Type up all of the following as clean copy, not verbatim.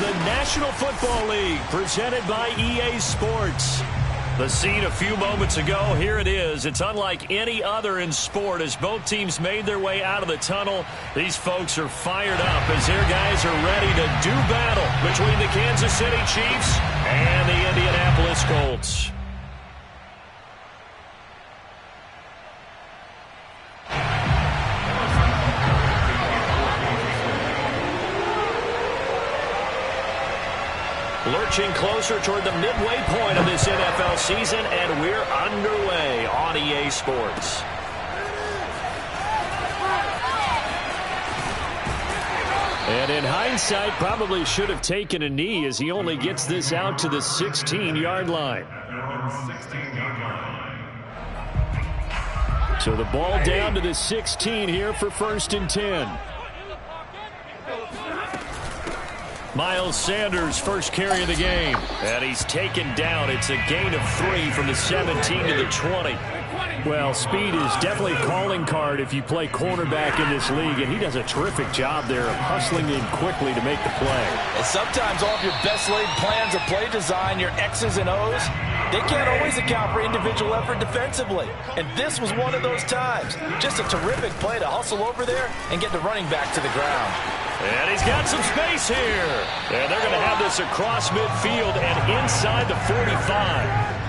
the National Football League, presented by EA Sports. The scene a few moments ago, here it is. It's unlike any other in sport as both teams made their way out of the tunnel. These folks are fired up as their guys are ready to do battle between the Kansas City Chiefs and the Indianapolis Colts. Lurching closer toward the midway point of this NFL season, and we're underway on EA Sports. And in hindsight, probably should have taken a knee as he only gets this out to the 16-yard line. So the ball down to the 16 here for 1st and 10. Miles Sanders, first carry of the game. And he's taken down. It's a gain of 3 from the 17 to the 20. Well, speed is definitely a calling card if you play cornerback in this league, and he does a terrific job there of hustling in quickly to make the play. And sometimes all of your best laid plans of play design, your X's and O's, they can't always account for individual effort defensively. And this was one of those times. Just a terrific play to hustle over there and get the running back to the ground. And he's got some space here. And they're going to have this across midfield and inside the 45.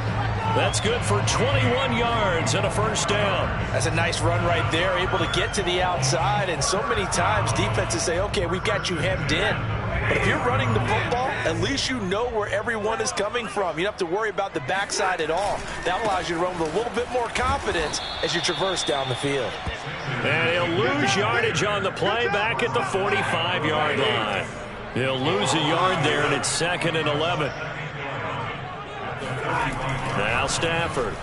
That's good for 21 yards and a first down. That's a nice run right there, able to get to the outside. And so many times defenses say, okay, we've got you hemmed in. But if you're running the football, at least you know where everyone is coming from. You don't have to worry about the backside at all. That allows you to run with a little bit more confidence as you traverse down the field. And he'll lose yardage on the play back at the 45-yard line. He'll lose a yard there, and it's 2nd and 11. Now Stafford.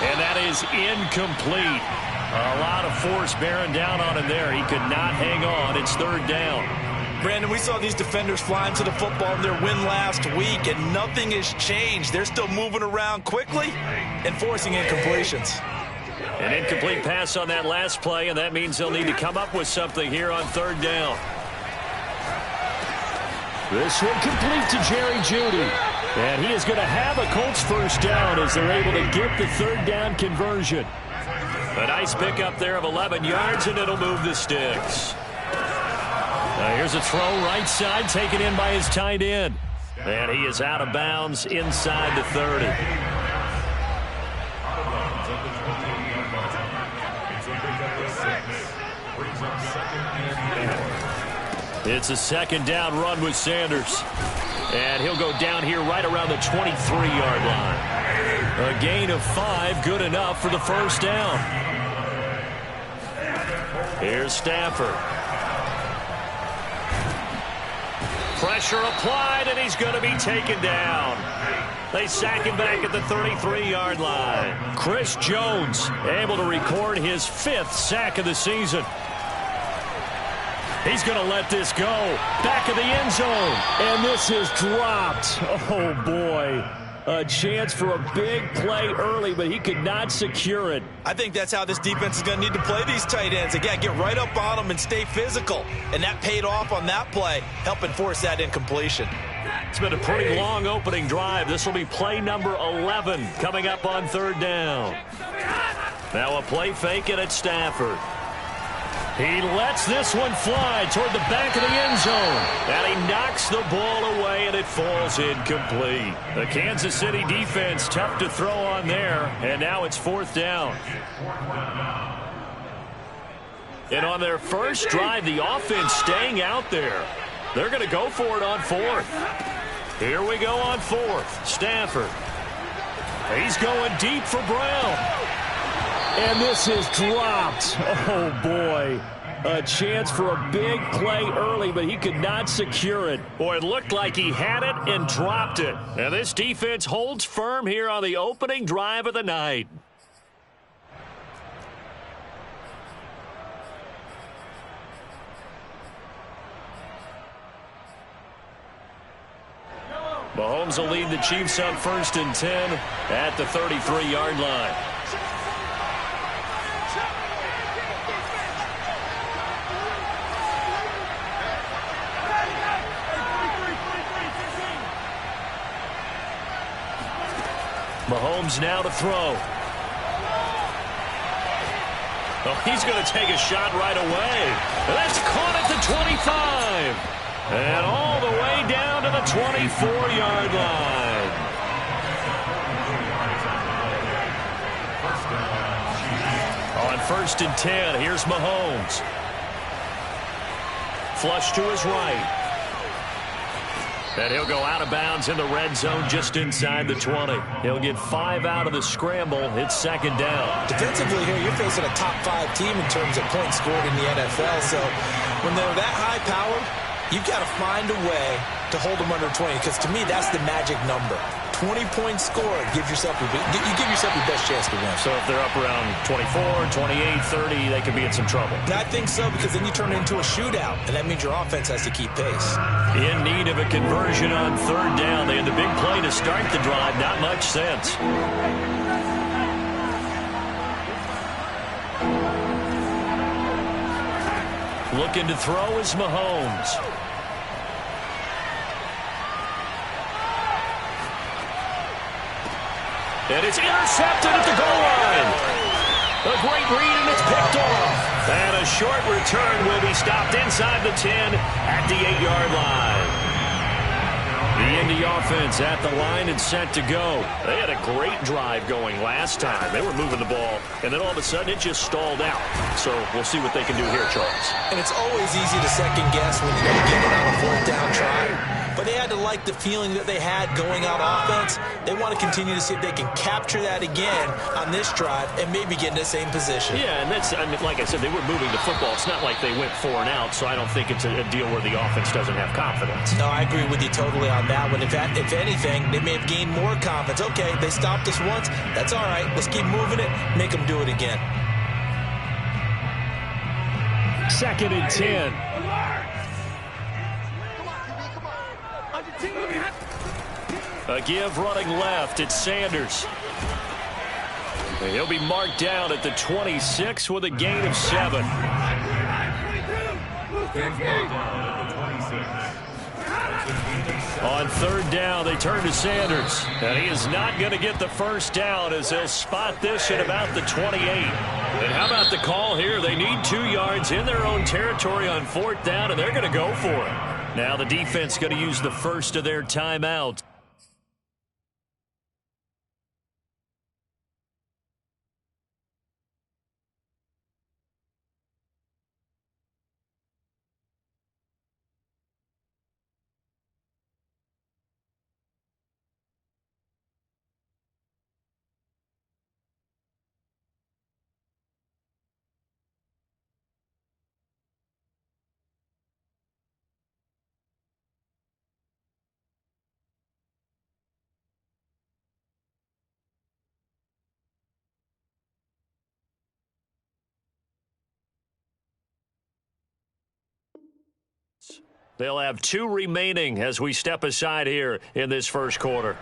And that is incomplete. A lot of force bearing down on him there. He could not hang on. It's 3rd down. Brandon, we saw these defenders fly into the football in their win last week, and nothing has changed. They're still moving around quickly and forcing incompletions. An incomplete pass on that last play, and that means they'll need to come up with something here on 3rd down. This one complete to Jerry Jeudy. And he is going to have a Colts first down as they're able to get the 3rd down conversion. A nice pickup there of 11 yards, and it'll move the sticks. Now here's a throw right side taken in by his tight end. And he is out of bounds inside the 30. It's a 2nd down run with Sanders. And he'll go down here right around the 23-yard line. A gain of 5, good enough for the first down. Here's Stafford. Pressure applied, and he's going to be taken down. They sack him back at the 33-yard line. Chris Jones able to record his 5th sack of the season. He's going to let this go. Back of the end zone. And this is dropped. Oh, boy. A chance for a big play early, but he could not secure it. I think that's how this defense is going to need to play these tight ends. Again, get right up on them and stay physical. And that paid off on that play, helping force that incompletion. It's been a pretty long opening drive. This will be play number 11 coming up on 3rd down. Now a play fake, and it's Stafford. He lets this one fly toward the back of the end zone. And he knocks the ball away, and it falls incomplete. The Kansas City defense tough to throw on there. And now it's 4th down. And on their first drive, the offense staying out there. They're going to go for it on 4th. Here we go on 4th. Stafford. He's going deep for Brown. And this is dropped. Oh, boy. A chance for a big play early, but he could not secure it. Boy, it looked like he had it and dropped it. And this defense holds firm here on the opening drive of the night. Mahomes will lead the Chiefs up 1st and 10 at the 33-yard line. Mahomes now to throw. Oh, he's going to take a shot right away. That's caught at the 25. And all the way down to the 24-yard line. On 1st and 10, here's Mahomes. Flush to his right. And he'll go out of bounds in the red zone just inside the 20. He'll get 5 out of the scramble. It's 2nd down. Defensively here, you're facing a top 5 team in terms of points scored in the NFL. So when they're that high-powered, you've got to find a way to hold them under 20, because to me, that's the magic number. 20 points scored, you give yourself your best chance to win. So if they're up around 24, 28, 30, they could be in some trouble. I think so, because then you turn it into a shootout, and that means your offense has to keep pace. In need of a conversion on 3rd down. They had the big play to start the drive. Not much sense. Looking to throw is Mahomes. And it's intercepted at the goal line. A great read, and it's picked off. And a short return will be stopped inside the 10 at the 8-yard line. The Indy offense at the line and set to go. They had a great drive going last time. They were moving the ball, and then all of a sudden it just stalled out. So we'll see what they can do here, Charles. And it's always easy to second guess when you don't get it on a 4th down try. But they had to like the feeling that they had going out offense. They want to continue to see if they can capture that again on this drive and maybe get in the same position. Yeah, and that's, I mean, like I said, they were moving the football. It's not like they went 4 and out, so I don't think it's a deal where the offense doesn't have confidence. No, I agree with you totally on that one. If anything, they may have gained more confidence. Okay, they stopped us once. That's all right. Let's keep moving it. Make them do it again. 2nd and 10. A give running left. It's Sanders. And he'll be marked down at the 26 with a gain of 7. On 3rd down, they turn to Sanders. And he is not going to get the first down as they'll spot this at about the 28. And how about the call here? They need 2 yards in their own territory on 4th down, and they're going to go for it. Now the defense going to use the first of their timeouts. They'll have 2 remaining as we step aside here in this first quarter.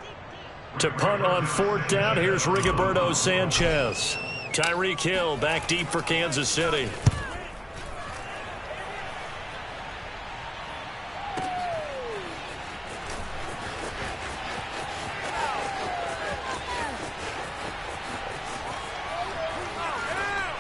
To punt on 4th down, here's Rigoberto Sanchez. Tyreek Hill back deep for Kansas City.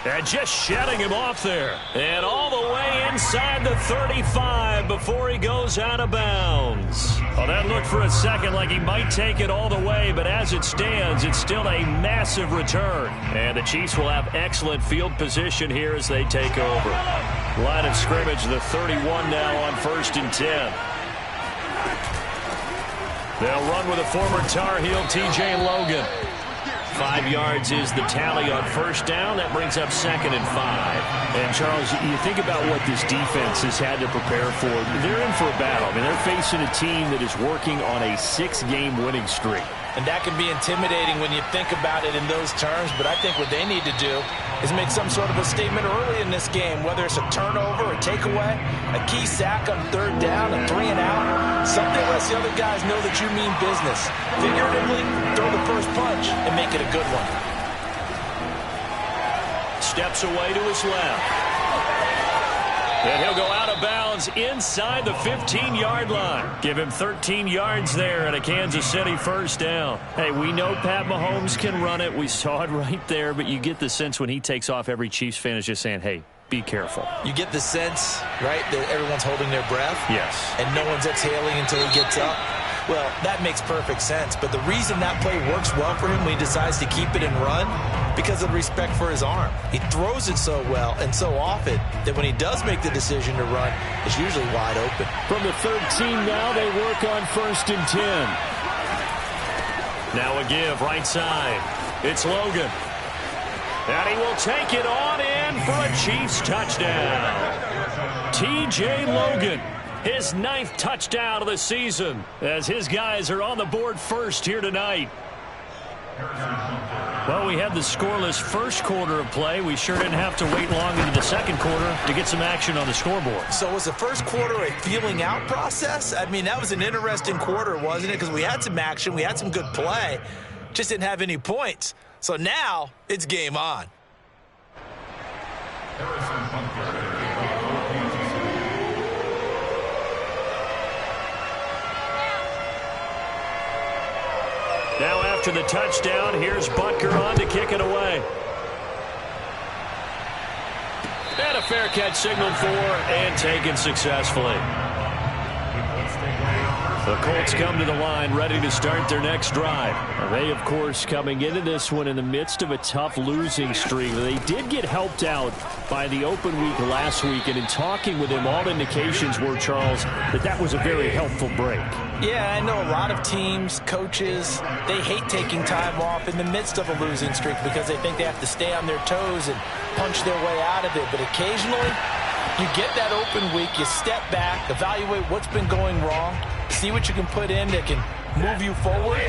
And just shedding him off there. And all the way inside the 35 before he goes out of bounds. Well, that looked for a second like he might take it all the way, but as it stands, it's still a massive return. And the Chiefs will have excellent field position here as they take over. Line of scrimmage, the 31 now on 1st and 10. They'll run with a former Tar Heel, T.J. Logan. 5 yards is the tally on 1st down. That brings up 2nd and 5. And, Charles, you think about what this defense has had to prepare for. They're in for a battle. I mean, they're facing a team that is working on a 6-game winning streak. And that can be intimidating when you think about it in those terms. But I think what they need to do is make some sort of a statement early in this game, whether it's a turnover, a takeaway, a key sack on 3rd down, a 3 and out. Something lets the other guys know that you mean business. Figuratively, throw the first punch and make it a good one. Steps away to his left. And he'll go out of bounds inside the 15-yard line. Give him 13 yards there and a Kansas City first down. Hey, we know Pat Mahomes can run it. We saw it right there, but you get the sense when he takes off, every Chiefs fan is just saying, hey, be careful. You get the sense, right, that everyone's holding their breath? Yes. And no one's exhaling until he gets up? Well, that makes perfect sense. But the reason that play works well for him when he decides to keep it and run, because of the respect for his arm. He throws it so well and so often that when he does make the decision to run, it's usually wide open. From the 13 now, they work on 1st and 10. Now a give right side. It's Logan. And he will take it on in for a Chiefs touchdown. T.J. Logan, his 9th touchdown of the season, as his guys are on the board first here tonight. Well, we had the scoreless first quarter of play. We sure didn't have to wait long into the second quarter to get some action on the scoreboard. So was the first quarter a feeling out process? I mean, that was an interesting quarter, wasn't it? Because we had some action, we had some good play, just didn't have any points. So now it's game on. Now after the touchdown, here's Butker on to kick it away. And a fair catch signaled for and taken successfully. The Colts come to the line ready to start their next drive. They, of course, coming into this one in the midst of a tough losing streak. They did get helped out by the open week last week, and in talking with him, all indications were, Charles, that was a very helpful break. Yeah, I know a lot of teams, coaches, they hate taking time off in the midst of a losing streak because they think they have to stay on their toes and punch their way out of it. But occasionally, you get that open week, you step back, evaluate what's been going wrong, see what you can put in that can move you forward,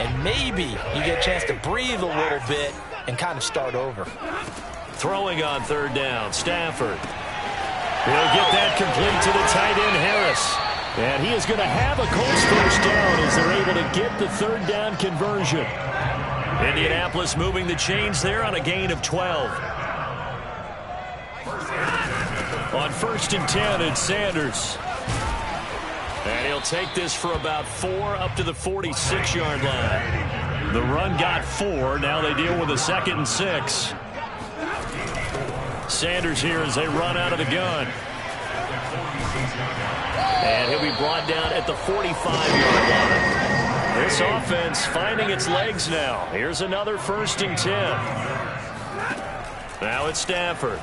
and maybe you get a chance to breathe a little bit and kind of start over. Throwing on 3rd down, Stafford. He'll get that complete to the tight end, Harris. And he is going to have a Colts first down as they're able to get the 3rd down conversion. Indianapolis moving the chains there on a gain of 12. On 1st and 10, it's Sanders. And he'll take this for about 4 up to the 46-yard line. The run got 4. Now they deal with a 2nd and 6. Sanders here as they run out of the gun. And he'll be brought down at the 45-yard line. This offense finding its legs now. Here's another 1st and 10. Now it's Stafford.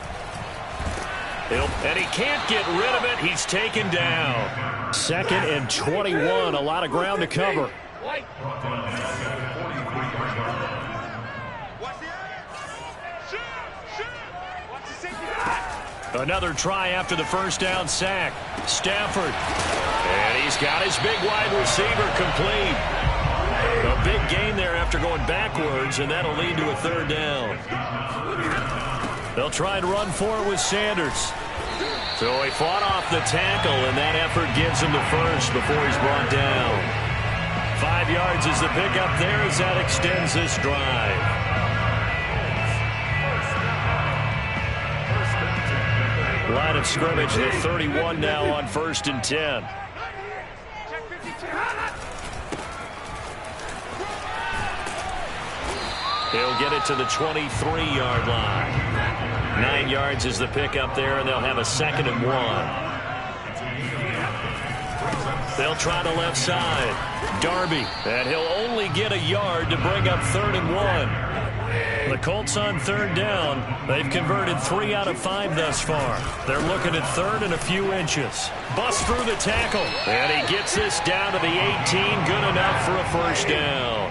And he can't get rid of it. He's taken down. 2nd and 21. A lot of ground to cover. Another try after the first down sack. Stafford. And he's got his big wide receiver complete. A big gain there after going backwards, and that'll lead to a 3rd down. They'll try and run for it with Sanders. So he fought off the tackle, and that effort gives him the first before he's brought down. 5 yards is the pickup there as that extends this drive. Line of scrimmage, the 31 now on 1st and 10. He'll get it to the 23-yard line. 9 yards is the pickup there, and they'll have a 2nd and 1. They'll try the left side. Darby, and he'll only get a yard to bring up 3rd and 1. The Colts on 3rd down. They've converted 3 out of 5 thus far. They're looking at 3rd and a few inches. Bust through the tackle, and he gets this down to the 18. Good enough for a first down.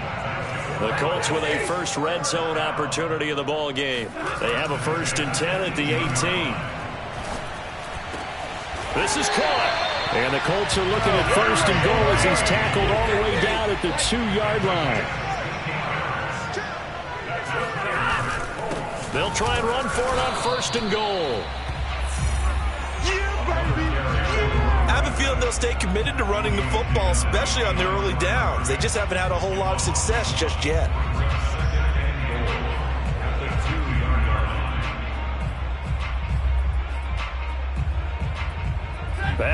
The Colts with a first red zone opportunity of the ball game. They have a 1st and 10 at the 18. This is caught. And the Colts are looking at 1st and goal as he's tackled all the way down at the 2-yard line. They'll try and run for it on 1st and goal. I have a feeling they'll stay committed to running the football, especially on their early downs. They just haven't had a whole lot of success just yet.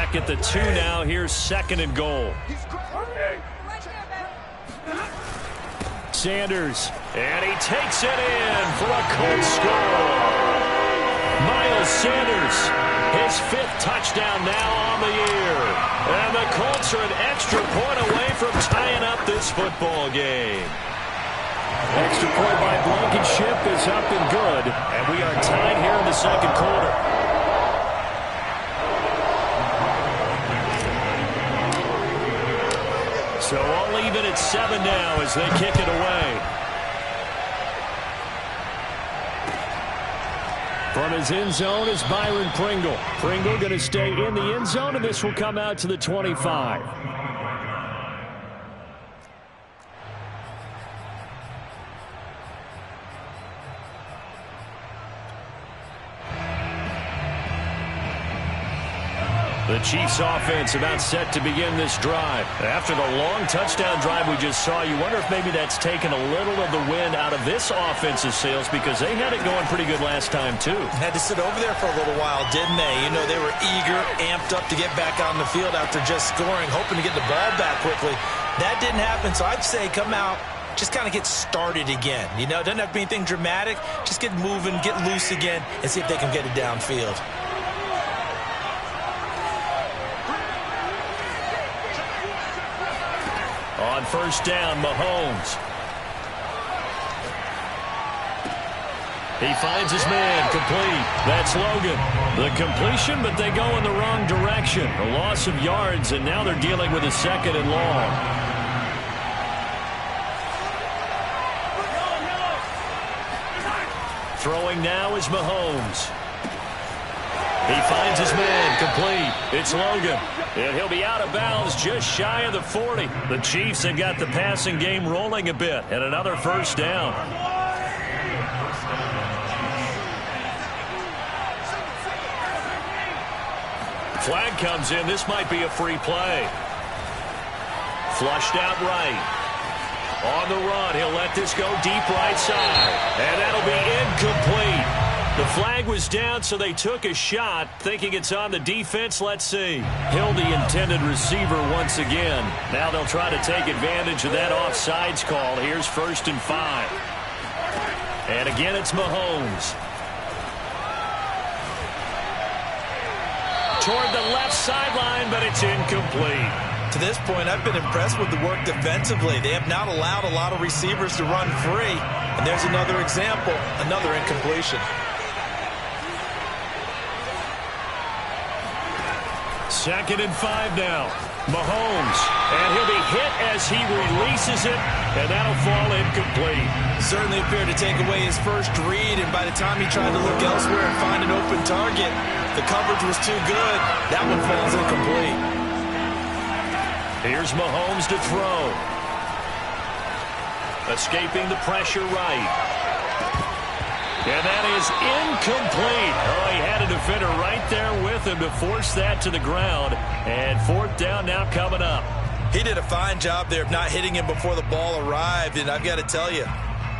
back at the 2 now. Here's 2nd and goal. Sanders, and he takes it in for a Colts score. Miles Sanders, his 5th touchdown now on the year. And the Colts are an extra point away from tying up this football game. Extra point by Blankenship is up and good. And we are tied here in the 2nd quarter. So all even at 7 now as they kick it away. From his end zone is Byron Pringle. Pringle going to stay in the end zone, and this will come out to the 25. The Chiefs offense about set to begin this drive. After the long touchdown drive we just saw, you wonder if maybe that's taken a little of the wind out of this offensive sails because they had it going pretty good last time too. Had to sit over there for a little while, didn't they? You know, they were eager, amped up to get back on the field after just scoring, hoping to get the ball back quickly. That didn't happen, so I'd say come out, just kind of get started again. You know, it doesn't have to be anything dramatic. Just get moving, get loose again, and see if they can get it downfield. On 1st down, Mahomes. He finds his man, complete. That's Logan. The completion, but they go in the wrong direction. A loss of yards, and now they're dealing with a 2nd and long. Throwing now is Mahomes. He finds his man, complete. It's Logan. And he'll be out of bounds just shy of the 40. The Chiefs have got the passing game rolling a bit. And another 1st down. Flag comes in. This might be a free play. Flushed out right. On the run, he'll let this go deep right side. And that'll be incomplete. The flag was down, so they took a shot, thinking it's on the defense. Let's see. Hill, the intended receiver once again. Now they'll try to take advantage of that offsides call. Here's 1st and 5. And again, it's Mahomes. Toward the left sideline, but it's incomplete. To this point, I've been impressed with the work defensively. They have not allowed a lot of receivers to run free. And there's another example, another incompletion. 2nd and 5 now. Mahomes. And he'll be hit as he releases it, and that'll fall incomplete. Certainly appeared to take away his first read, and by the time he tried to look elsewhere and find an open target, the coverage was too good. That one falls incomplete. Here's Mahomes to throw. Escaping the pressure right. And that is incomplete. Oh, he had a defender right there with him to force that to the ground. And 4th down now coming up. He did a fine job there of not hitting him before the ball arrived. And I've got to tell you,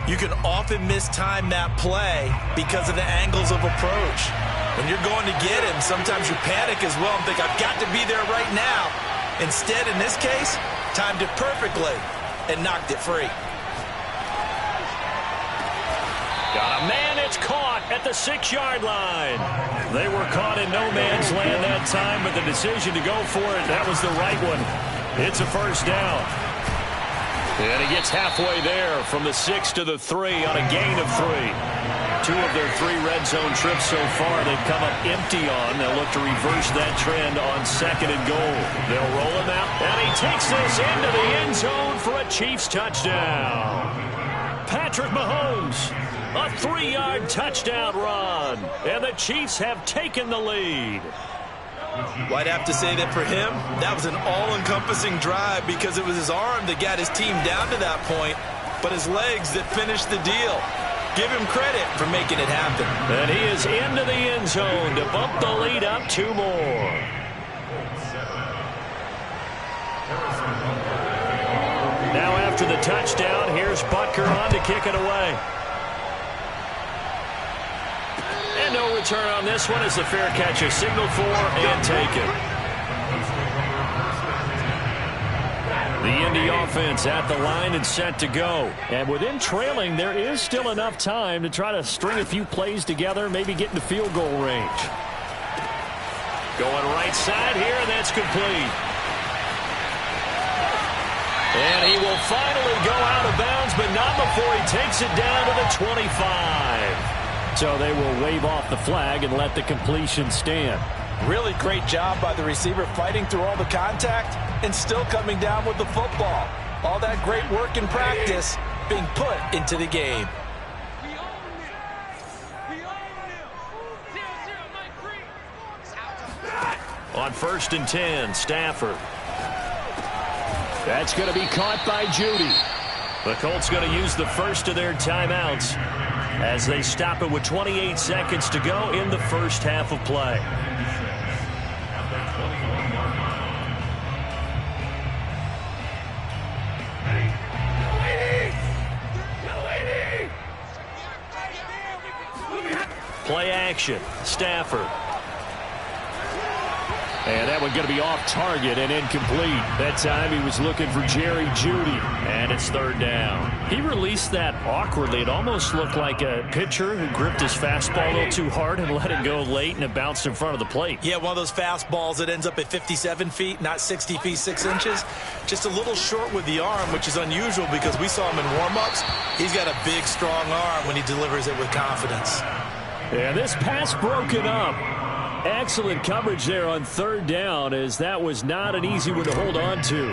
you can often mistime that play because of the angles of approach. When you're going to get him, sometimes you panic as well and think, I've got to be there right now. Instead, in this case, timed it perfectly and knocked it free. Got a man, it's caught at the 6-yard line. They were caught in no man's land that time, but the decision to go for it, that was the right one. It's a 1st down. And he gets halfway there from the 6 to the 3 on a gain of 3. 2 of their 3 red zone trips so far they've come up empty on. They'll look to reverse that trend on 2nd and goal. They'll roll him out, and he takes this into the end zone for a Chiefs touchdown. Patrick Mahomes. A 3-yard touchdown run, and the Chiefs have taken the lead. Well, I'd have to say that for him, that was an all-encompassing drive because it was his arm that got his team down to that point, but his legs that finished the deal. Give him credit for making it happen. And he is into the end zone to bump the lead up 2 more. Now after the touchdown, here's Butker on to kick it away. And no return on this one as the fair catch is signaled for and taken. The Indy offense at the line and set to go. And within trailing, there is still enough time to try to string a few plays together, maybe get into field goal range. Going right side here, and that's complete. And he will finally go out of bounds, but not before he takes it down to the 25. So they will wave off the flag and let the completion stand. Really great job by the receiver fighting through all the contact and still coming down with the football. All that great work in practice being put into the game. On 1st and 10, Stafford. That's going to be caught by Judy. The Colts going to use the first of their timeouts as they stop it with 28 seconds to go in the first half of play. Play action, Stafford. And that one going to be off target and incomplete. That time he was looking for Jerry Jeudy, and it's 3rd down. He released that awkwardly. It almost looked like a pitcher who gripped his fastball a little too hard and let it go late, and it bounced in front of the plate. Yeah, one of those fastballs that ends up at 57 feet, not 60 feet, 6 inches. Just a little short with the arm, which is unusual because we saw him in warm-ups. He's got a big, strong arm when he delivers it with confidence. And this pass broken up. Excellent coverage there on 3rd down, as that was not an easy one to hold on to.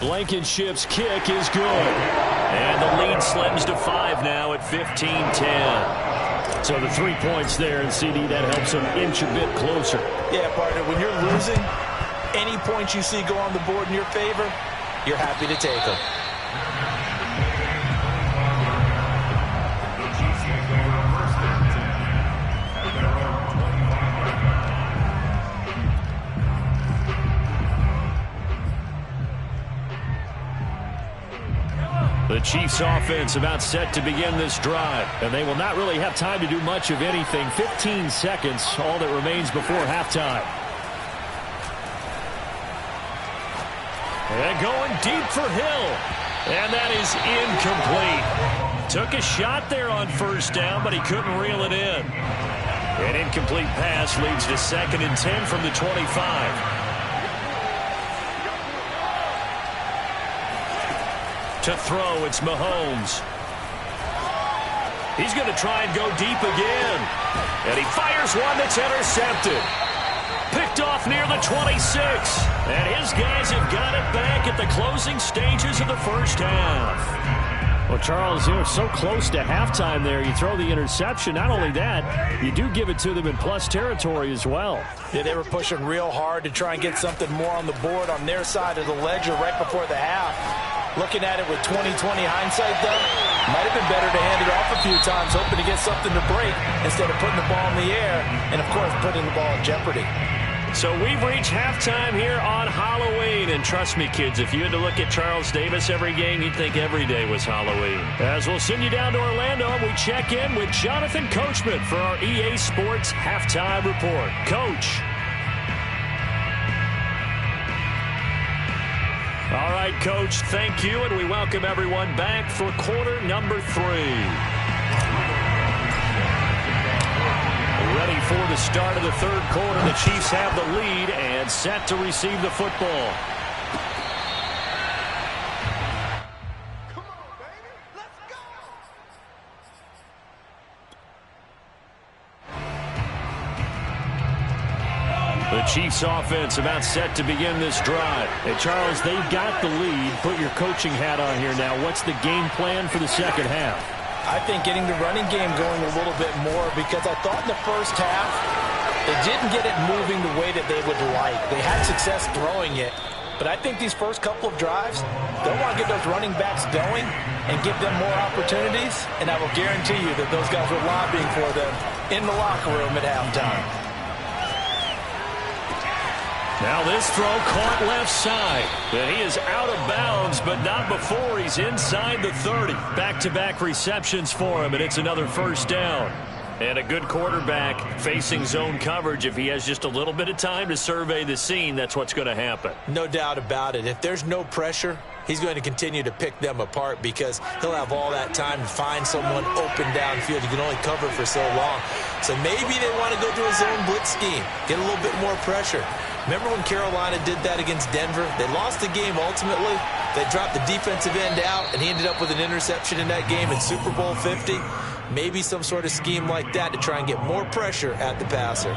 Blankenship's kick is good. And the lead slims to 5 now at 15-10. So the 3 points there, and CD, that helps them inch a bit closer. Yeah, partner, when you're losing, any points you see go on the board in your favor, you're happy to take them. The Chiefs offense about set to begin this drive, and they will not really have time to do much of anything. 15 seconds, all that remains before halftime. And going deep for Hill, and that is incomplete. Took a shot there on 1st down, but he couldn't reel it in. An incomplete pass leads to 2nd and 10 from the 25. To throw, it's Mahomes. He's going to try and go deep again. And he fires one that's intercepted. Picked off near the 26. And his guys have got it back at the closing stages of the first half. Well, Charles, you're so close to halftime there. You throw the interception. Not only that, you do give it to them in plus territory as well. Yeah, they were pushing real hard to try and get something more on the board on their side of the ledger right before the half. Looking at it with 20/20 hindsight, though, might have been better to hand it off a few times, hoping to get something to break instead of putting the ball in the air and, of course, putting the ball in jeopardy. So we've reached halftime here on Halloween. And trust me, kids, if you had to look at Charles Davis every game, you'd think every day was Halloween. As we'll send you down to Orlando, we check in with Jonathan Coachman for our EA Sports Halftime Report. Coach. All right, Coach, thank you, and we welcome everyone back for quarter number 3. Ready for the start of the 3rd quarter. The Chiefs have the lead and set to receive the football. Come on, baby. Let's go. The Chiefs offense about set to begin this drive. Hey, Charles, they've got the lead. Put your coaching hat on here now. What's the game plan for the second half? I think getting the running game going a little bit more, because I thought in the first half they didn't get it moving the way that they would like. They had success throwing it, but I think these first couple of drives, they'll want to get those running backs going and give them more opportunities, and I will guarantee you that those guys were lobbying for them in the locker room at halftime. Now this throw caught left side. And he is out of bounds, but not before he's inside the 30. Back-to-back receptions for him, and it's another first down. And a good quarterback facing zone coverage, if he has just a little bit of time to survey the scene, that's what's going to happen. No doubt about it. If there's no pressure, he's going to continue to pick them apart because he'll have all that time to find someone open downfield. He can only cover for so long. So maybe they want to go to a zone blitz scheme, get a little bit more pressure. Remember when Carolina did that against Denver? They lost the game ultimately. They dropped the defensive end out, and he ended up with an interception in that game in Super Bowl 50. Maybe some sort of scheme like that to try and get more pressure at the passer.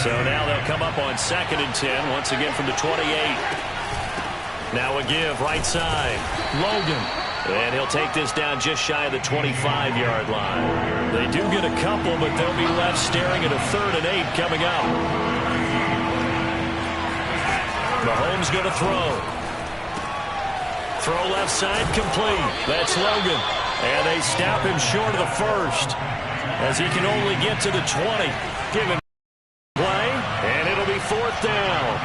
So now they'll come up on 2nd and 10, once again from the 28. Now a give, right side. Logan. And he'll take this down just shy of the 25-yard line. They do get a couple, but they'll be left staring at a 3rd and 8 coming up. Mahomes going to throw. Throw left side, complete. That's Logan. And they stop him short of the 1st as he can only get to the 20. Give him play, and it'll be 4th down.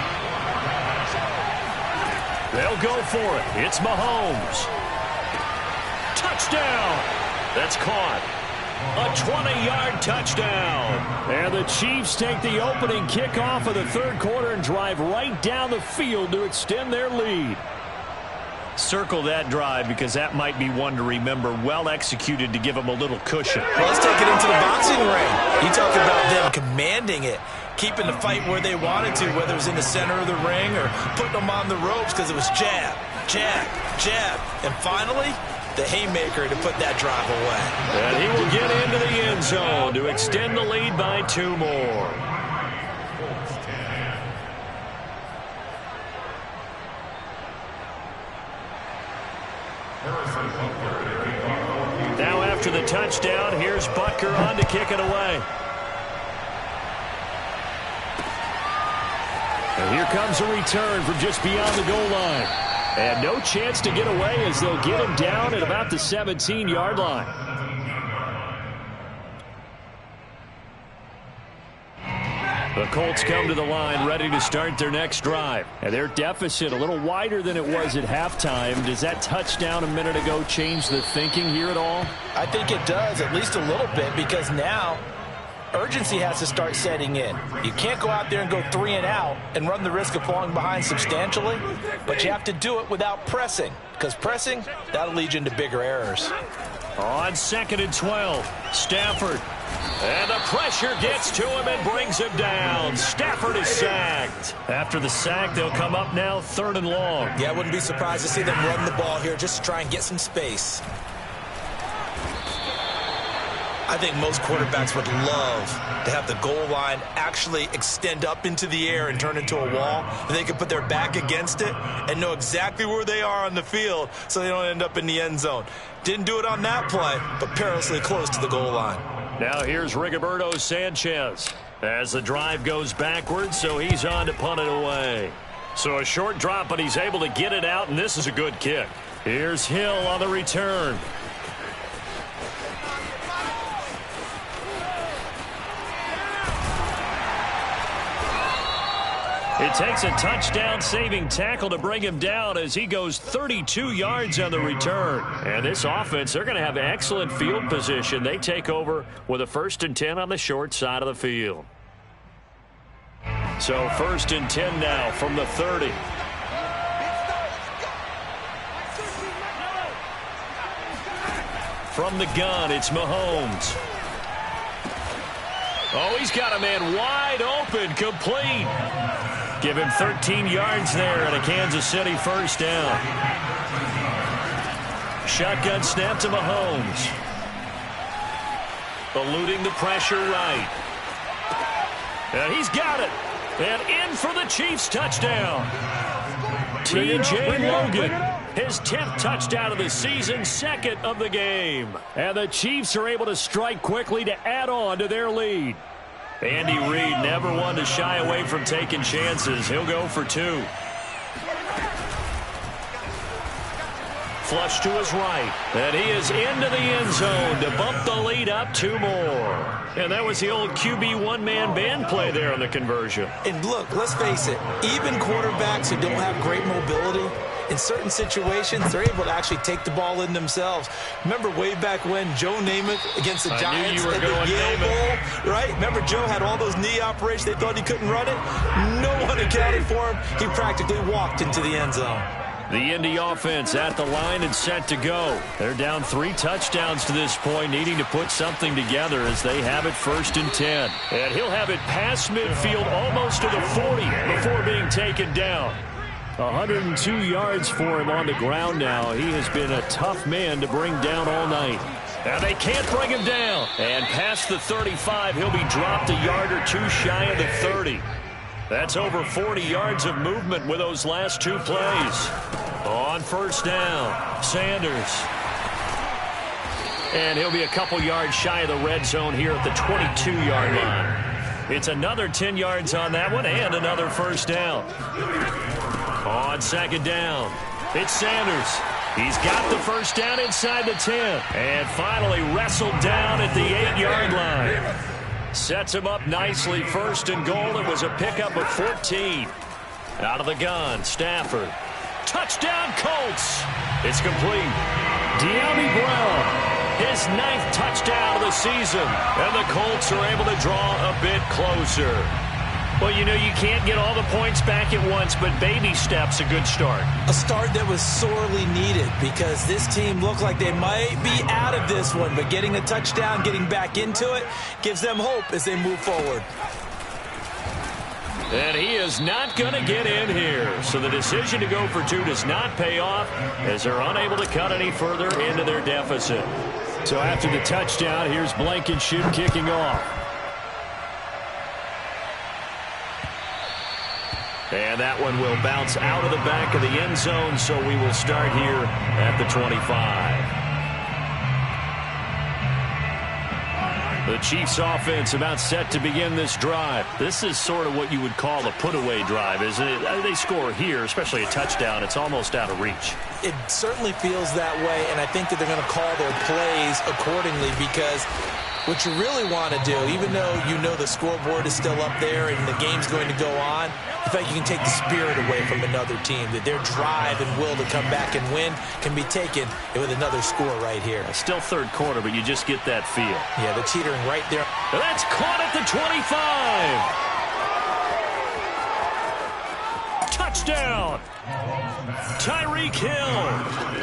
They'll go for it. It's Mahomes. Touchdown. That's caught. A 20-yard touchdown. And the Chiefs take the opening kickoff of the 3rd quarter and drive right down the field to extend their lead. Circle that drive because that might be one to remember. Well executed to give them a little cushion. Well, let's take it into the boxing ring. You talk about them commanding it, keeping the fight where they wanted to, whether it was in the center of the ring or putting them on the ropes because it was jab, jab, jab. And finally, the haymaker to put that drive away. And he will get into the end zone to extend the lead by 2 more. Now after the touchdown, here's Butker on to kick it away. And here comes a return from just beyond the goal line. And no chance to get away as they'll get him down at about the 17-yard line. The Colts come to the line ready to start their next drive. And their deficit a little wider than it was at halftime. Does that touchdown a minute ago change the thinking here at all? I think it does, at least a little bit, because now urgency has to start setting in. You can't go out there and go 3 and out and run the risk of falling behind substantially, but you have to do it without pressing, because pressing, that'll lead you into bigger errors. On 2nd and 12, Stafford. And the pressure gets to him and brings him down. Stafford is sacked. After the sack, they'll come up now 3rd and long. Yeah, I wouldn't be surprised to see them run the ball here just to try and get some space. I think most quarterbacks would love to have the goal line actually extend up into the air and turn into a wall. And they can put their back against it and know exactly where they are on the field so they don't end up in the end zone. Didn't do it on that play, but perilously close to the goal line. Now here's Rigoberto Sanchez as the drive goes backwards, so he's on to punt it away. So a short drop, but he's able to get it out, and this is a good kick. Here's Hill on the return. It takes a touchdown-saving tackle to bring him down as he goes 32 yards on the return. And this offense, they're going to have excellent field position. They take over with a 1st and 10 on the short side of the field. So 1st and 10 now from the 30. From the gun, it's Mahomes. Oh, he's got a man wide open, complete. Give him 13 yards there and a Kansas City 1st down. Shotgun snap to Mahomes. Eluding the pressure right. And he's got it. And in for the Chiefs touchdown. T.J. Logan, his 10th touchdown of the season, 2nd of the game. And the Chiefs are able to strike quickly to add on to their lead. Andy Reid never one to shy away from taking chances. He'll go for 2. Flush to his right. And he is into the end zone to bump the lead up 2 more. And that was the old QB one-man band play there on the conversion. And look, let's face it, even quarterbacks who don't have great mobility, in certain situations, they're able to actually take the ball in themselves. Remember way back when Joe Namath against the Giants at the Yale Bowl, right? Remember Joe had all those knee operations. They thought he couldn't run it. No one accounted for him. He practically walked into the end zone. The Indy offense at the line and set to go. They're down 3 touchdowns to this point, needing to put something together as they have it 1st and 10. And he'll have it past midfield almost to the 40 before being taken down. 102 yards for him on the ground now. He has been a tough man to bring down all night. Now they can't bring him down. And past the 35, he'll be dropped a yard or 2 shy of the 30. That's over 40 yards of movement with those last 2 plays. On 1st down, Sanders. And he'll be a couple yards shy of the red zone here at the 22-yard line. It's another 10 yards on that one and another 1st down. On 2nd down, it's Sanders. He's got the 1st down inside the 10. And finally wrestled down at the 8-yard line. Sets him up nicely. 1st and goal. It was a pickup of 14. Out of the gun, Stafford. Touchdown, Colts. It's complete. De'Ami Brown, his 9th touchdown of the season. And the Colts are able to draw a bit closer. Well, you know, you can't get all the points back at once, but baby steps, a good start. A start that was sorely needed because this team looked like they might be out of this one, but getting a touchdown, getting back into it, gives them hope as they move forward. And he is not going to get in here. So the decision to go for 2 does not pay off as they're unable to cut any further into their deficit. So after the touchdown, here's Blankenship kicking off. And that one will bounce out of the back of the end zone, so we will start here at the 25. The Chiefs offense about set to begin this drive. This is sort of what you would call a put-away drive, isn't it? They score here, especially a touchdown. It's almost out of reach. It certainly feels that way, and I think that they're going to call their plays accordingly because what you really want to do, even though you know the scoreboard is still up there and the game's going to go on, in fact, you can take the spirit away from another team, that their drive and will to come back and win can be taken with another score right here. Still 3rd quarter, but you just get that feel. Yeah, they're teetering right there. That's caught at the 25. Touchdown. Tyreek Hill,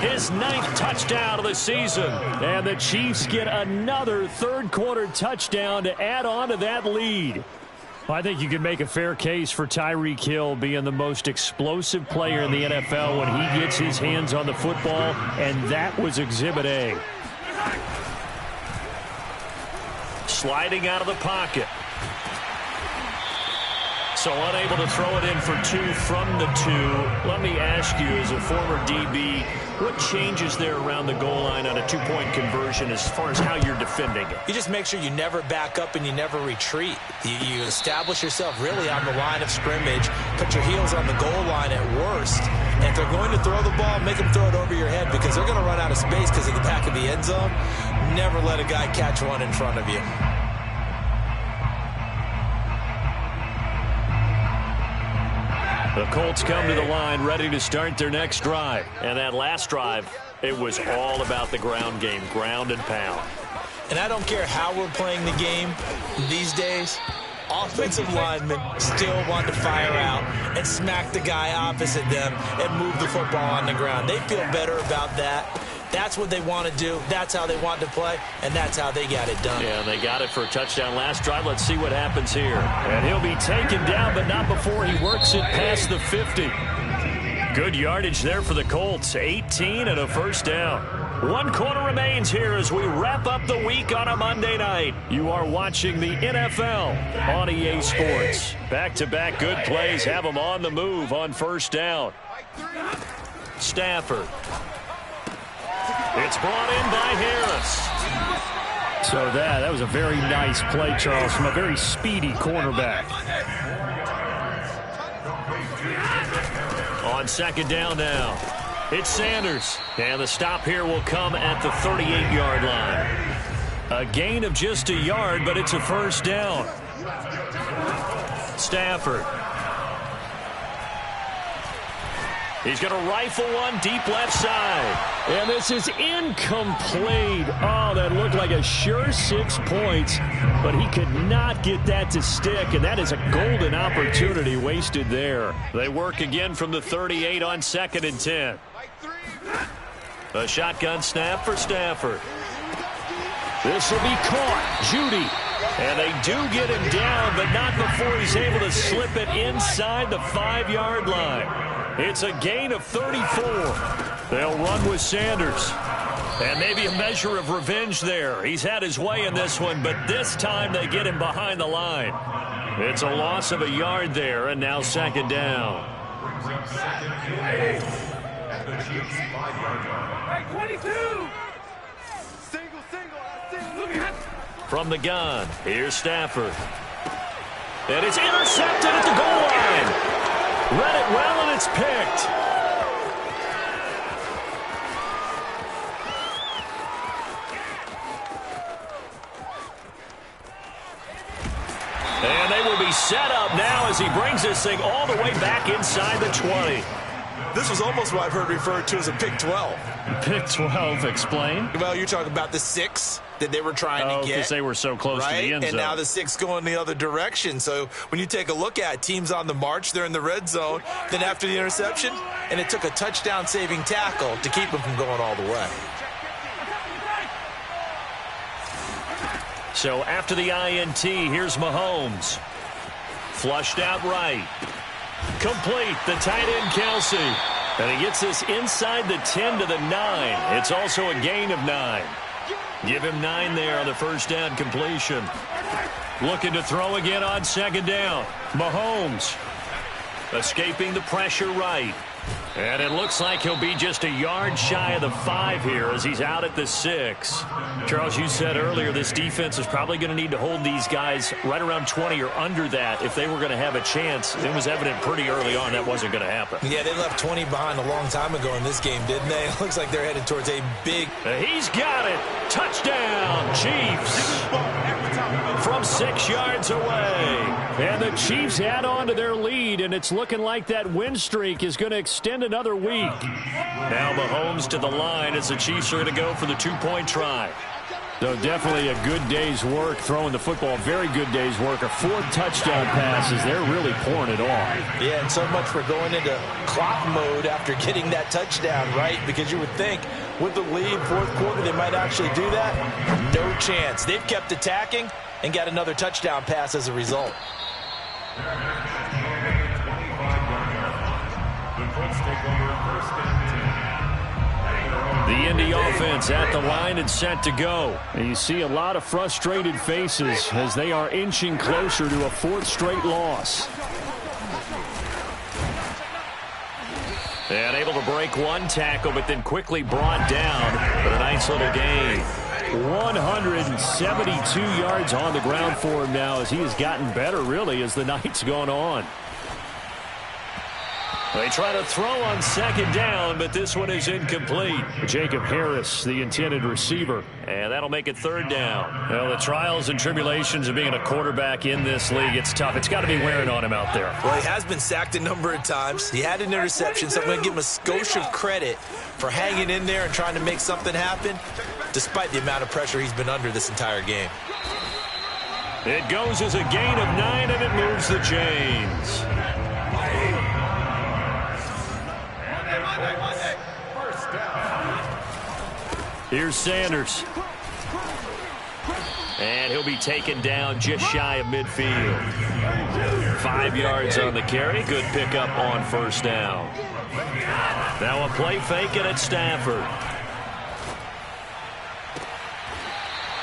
his 9th touchdown of the season. And the Chiefs get another 3rd quarter touchdown to add on to that lead. I think you can make a fair case for Tyreek Hill being the most explosive player in the NFL when he gets his hands on the football, and that was Exhibit A. Sliding out of the pocket. So unable to throw it in for 2 from the 2. Let me ask you, as a former DB, what changes there around the goal line on a 2-point conversion as far as how you're defending it? You just make sure you never back up and you never retreat. You establish yourself really on the line of scrimmage, put your heels on the goal line at worst. And if they're going to throw the ball, make them throw it over your head because they're going to run out of space because of the back of the end zone. Never let a guy catch one in front of you. The Colts come to the line ready to start their next drive. And that last drive, it was all about the ground game, ground and pound. And I don't care how we're playing the game these days, offensive linemen still want to fire out and smack the guy opposite them and move the football on the ground. They feel better about that. That's what they want to do. That's how they want to play, and that's how they got it done. Yeah, they got it for a touchdown last drive. Let's see what happens here. And he'll be taken down, but not before he works it past the 50. Good yardage there for the Colts. 18 and a 1st down. 1 quarter remains here as we wrap up the week on a Monday night. You are watching the NFL on EA Sports. Back-to-back good plays have them on the move on 1st down. Stafford. It's brought in by Harris. So that was a very nice play, Charles, from a very speedy cornerback. On 2nd down now, it's Sanders. And the stop here will come at the 38-yard line. A gain of just a yard, but it's a 1st down. Stafford. He's going to rifle one deep left side. And this is incomplete. Oh, that looked like a sure 6 points, but he could not get that to stick, and that is a golden opportunity wasted there. They work again from the 38 on 2nd and 10. A shotgun snap for Stafford. This will be caught. Judy. And they do get him down, but not before he's able to slip it inside the 5-yard line. It's a gain of 34. They'll run with Sanders. And maybe a measure of revenge there. He's had his way in this one, but this time they get him behind the line. It's a loss of a yard there, and now 2nd down. Hey, 22! From the gun, here's Stafford. And it's intercepted at the goal line. Read it well, and it's picked. And they will be set up now as he brings this thing all the way back inside the 20. This was almost what I've heard referred to as a pick 12. Pick 12, explain. Well, you're talking about the 6 that they were trying to get. Because they were so close to the end zone. And now the 6 going the other direction. So when you take a look at teams on the march, they're in the red zone. Then after the interception, and it took a touchdown-saving tackle to keep them from going all the way. So after the INT, here's Mahomes. Flushed out right. Complete, the tight end Kelsey. And he gets this inside the 10 to the 9. It's also a gain of 9. Give him 9 there on the first down completion. Looking to throw again on 2nd down. Mahomes escaping the pressure right. And it looks like he'll be just a yard shy of the 5 here as he's out at the 6. Charles, you said earlier this defense is probably going to need to hold these guys right around 20 or under that if they were going to have a chance. It was evident pretty early on that wasn't going to happen. Yeah, they left 20 behind a long time ago in this game, didn't they? It looks like they're headed towards a big... He's got it. Touchdown, Chiefs. From 6 yards away. And the Chiefs add on to their lead, and it's looking like that win streak is going to extend another week. Now Mahomes to the line as the Chiefs are going to go for the 2-point try. So definitely a good day's work throwing the football. Very good day's work. A 4th touchdown passes. They're really pouring it on. Yeah, and so much for going into clock mode after getting that touchdown, right? Because you would think with the lead, 4th quarter, they might actually do that. No chance. They've kept attacking and got another touchdown pass as a result. The Indy offense at the line and set to go. And you see a lot of frustrated faces as they are inching closer to a 4th straight loss. And able to break one tackle, but then quickly brought down. But a nice little gain. 172 yards on the ground for him now as he has gotten better, really, as the night's gone on. They try to throw on 2nd down, but this one is incomplete. Jacob Harris, the intended receiver. And that'll make it 3rd down. Well, the trials and tribulations of being a quarterback in this league, it's tough. It's got to be wearing on him out there. Well, he has been sacked a number of times. He had an interception, so I'm going to give him a skosh of credit for hanging in there and trying to make something happen, despite the amount of pressure he's been under this entire game. It goes as a gain of 9, and it moves the chains. Here's Sanders. And he'll be taken down just shy of midfield. 5 yards on the carry. Good pickup on 1st down. Now a play fake, and it's Stafford.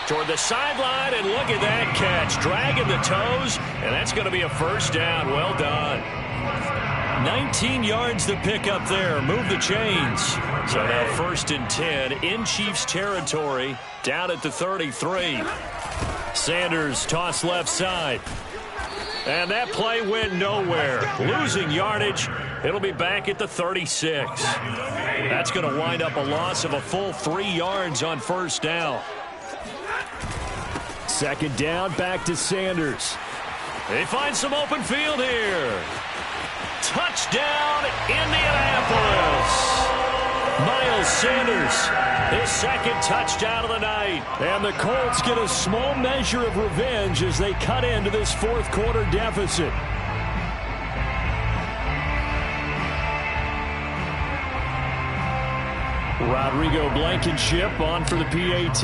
Toward the sideline, and look at that catch. Dragging the toes, and that's going to be a 1st down. Well done. 19 yards to pick up there. Move the chains. So now 1st and 10 in Chiefs territory, down at the 33. Sanders toss left side. And that play went nowhere. Losing yardage. It'll be back at the 36. That's going to wind up a loss of a full 3 yards on 1st down. 2nd down, back to Sanders. They find some open field here. Touchdown, Indianapolis. Miles Sanders, his second touchdown of the night. And the Colts get a small measure of revenge as they cut into this fourth quarter deficit. Rodrigo Blankenship on for the PAT.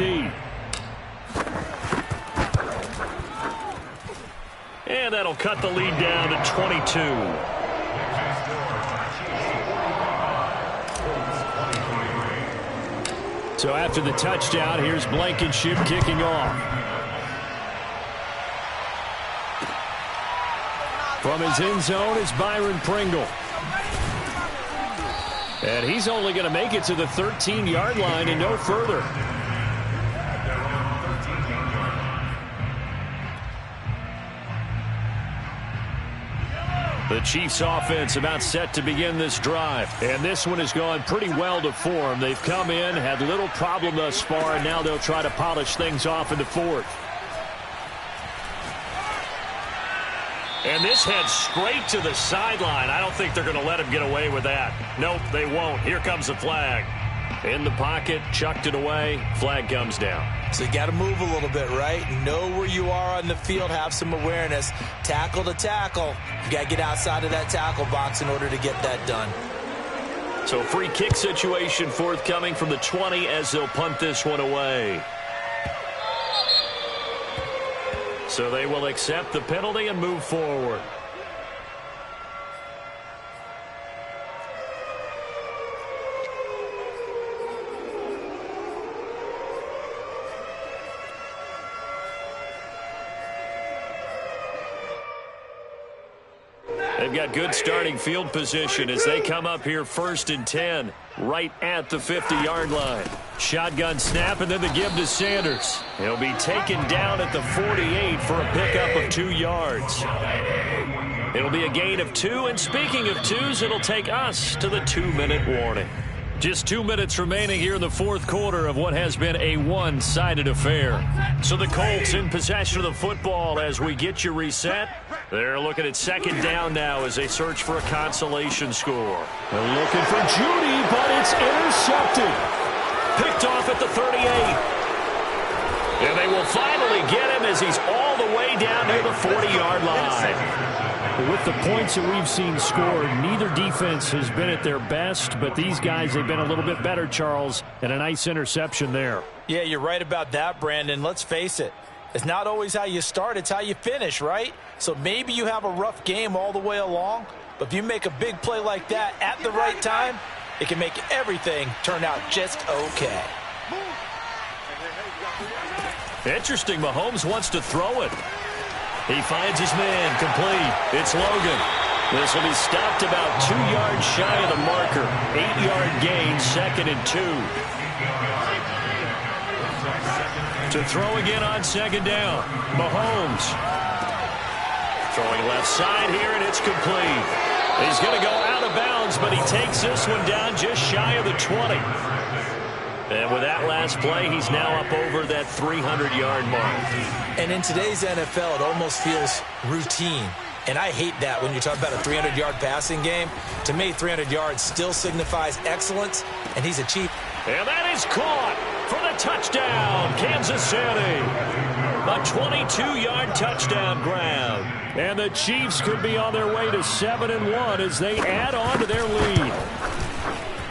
And that'll cut the lead down to 22. So after the touchdown, here's Blankenship kicking off. From his end zone is Byron Pringle. And he's only going to make it to the 13-yard line and no further. The Chiefs offense about set to begin this drive. And this one has gone pretty well to form. They've come in, had little problem thus far, and now they'll try to polish things off in the fourth. And this heads straight to the sideline. I don't think they're going to let him get away with that. Nope, they won't. Here comes the flag. In the pocket, chucked it away. Flag comes down. So you got to move a little bit, right? Know where you are on the field. Have some awareness. Tackle to tackle. You got to get outside of that tackle box in order to get that done. So free kick situation forthcoming from the 20 as they'll punt this one away. So they will accept the penalty and move forward. They've got good starting field position as they come up here 1st and 10, right at the 50-yard line. Shotgun snap and then the give to Sanders. He'll be taken down at the 48 for a pickup of 2 yards. It'll be a gain of 2, and speaking of 2s, it'll take us to the 2-minute warning. Just 2 minutes remaining here in the fourth quarter of what has been a one-sided affair. So the Colts in possession of the football as we get you reset. They're looking at 2nd down now as they search for a consolation score. They're looking for Judy, but it's intercepted. Picked off at the 38. And they will finally get him as he's all the way down near the 40-yard line. With the points that we've seen scored, neither defense has been at their best, but these guys, they've been a little bit better, Charles, and a nice interception there. Yeah, you're right about that, Brandon. Let's face it. It's not always how you start, it's how you finish, right? So maybe you have a rough game all the way along, but if you make a big play like that at the right time, it can make everything turn out just okay. Interesting, Mahomes wants to throw it. He finds his man, complete. It's Logan. This will be stopped about 2 yards shy of the marker. 8-yard gain, 2nd and 2. To throw again on 2nd down. Mahomes. Throwing left side here, and it's complete. He's going to go out of bounds, but he takes this one down just shy of the 20. And with that last play, he's now up over that 300-yard mark. And in today's NFL, it almost feels routine. And I hate that when you talk about a 300-yard passing game. To me, 300 yards still signifies excellence, and he's achieved. And that is caught for the touchdown, Kansas City. A 22-yard touchdown grab. And the Chiefs could be on their way to 7-1 as they add on to their lead.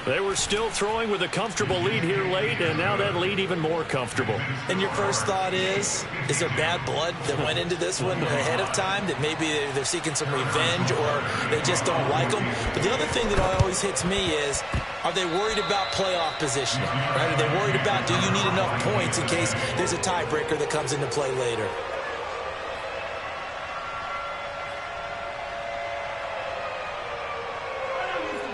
They were still throwing with a comfortable lead here late, and now that lead even more comfortable. And your first thought is there bad blood that went into this one ahead of time, that maybe they're seeking some revenge or they just don't like them? But the other thing that always hits me is, are they worried about playoff positioning? Right? Are they worried about, do you need enough points in case there's a tiebreaker that comes into play later?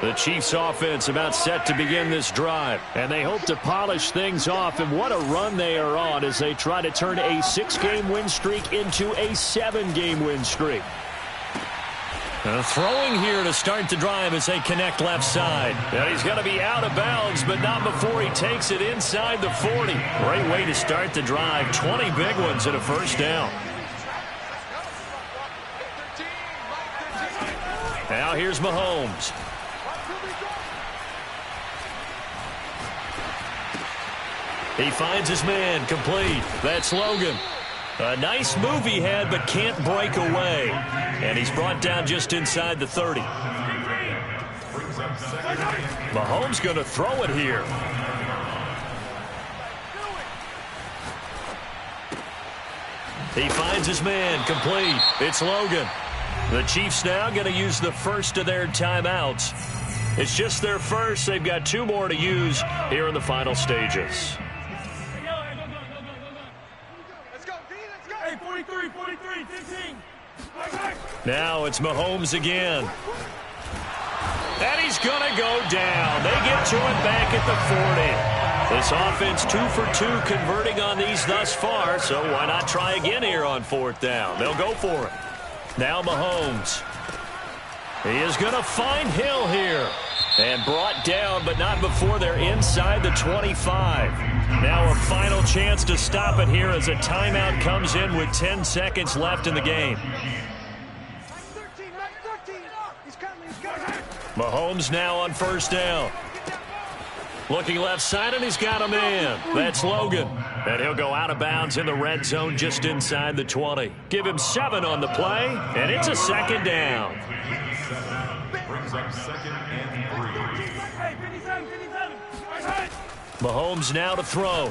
The Chiefs offense about set to begin this drive, and they hope to polish things off, and what a run they are on as they try to turn a 6-game win streak into a 7-game win streak. Throwing here to start the drive as they connect left side. And he's going to be out of bounds, but not before he takes it inside the 40. Great way to start the drive. 20 big ones and a first down. Now here's Mahomes. He finds his man, complete. That's Logan. A nice move he had, but can't break away. And he's brought down just inside the 30. Mahomes going to throw it here. He finds his man, complete. It's Logan. The Chiefs now going to use the first of their timeouts. It's just their first. They've got 2 more to use here in the final stages. Let's go, D, let's go. Hey, 43, 15. Now it's Mahomes again. And he's going to go down. They get to it back at the 40. This offense 2 for 2 converting on these thus far, so why not try again here on 4th down? They'll go for it. Now Mahomes. He is going to find Hill here. And brought down, but not before they're inside the 25. Now a final chance to stop it here as a timeout comes in with 10 seconds left in the game. Mahomes now on 1st down. Looking left side, and he's got a man. That's Logan. And he'll go out of bounds in the red zone just inside the 20. Give him 7 on the play, and it's a 2nd down. Brings up 2nd and 3. Mahomes now to throw.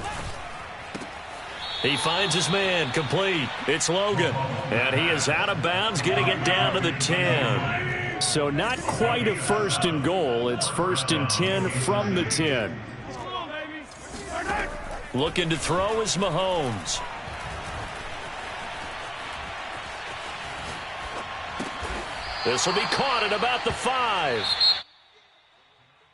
He finds his man, complete. It's Logan. And he is out of bounds, getting it down to the 10. So not quite a 1st and goal. It's 1st and 10 from the 10. Looking to throw is Mahomes. This will be caught at about the 5.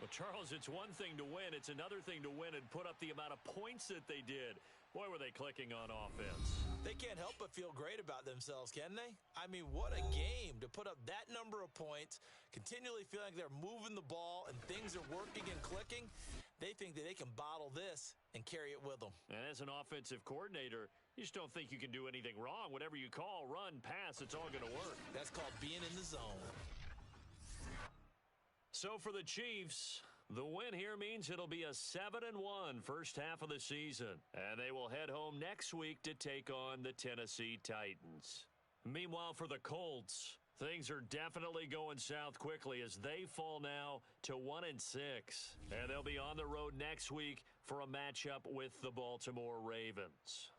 Well, Charles, it's one thing to win. It's another thing to win and put up the amount of points that they did. Boy, were they clicking on offense. They can't help but feel great about themselves, can they? I mean, what a game to put up that number of points, continually feeling like they're moving the ball and things are working and clicking. They think that they can bottle this and carry it with them. And as an offensive coordinator, you just don't think you can do anything wrong. Whatever you call, run, pass, it's all going to work. That's called being in the zone. So for the Chiefs, the win here means it'll be a 7-1 first half of the season. And they will head home next week to take on the Tennessee Titans. Meanwhile, for the Colts, things are definitely going south quickly as they fall now to 1-6. And they'll be on the road next week for a matchup with the Baltimore Ravens.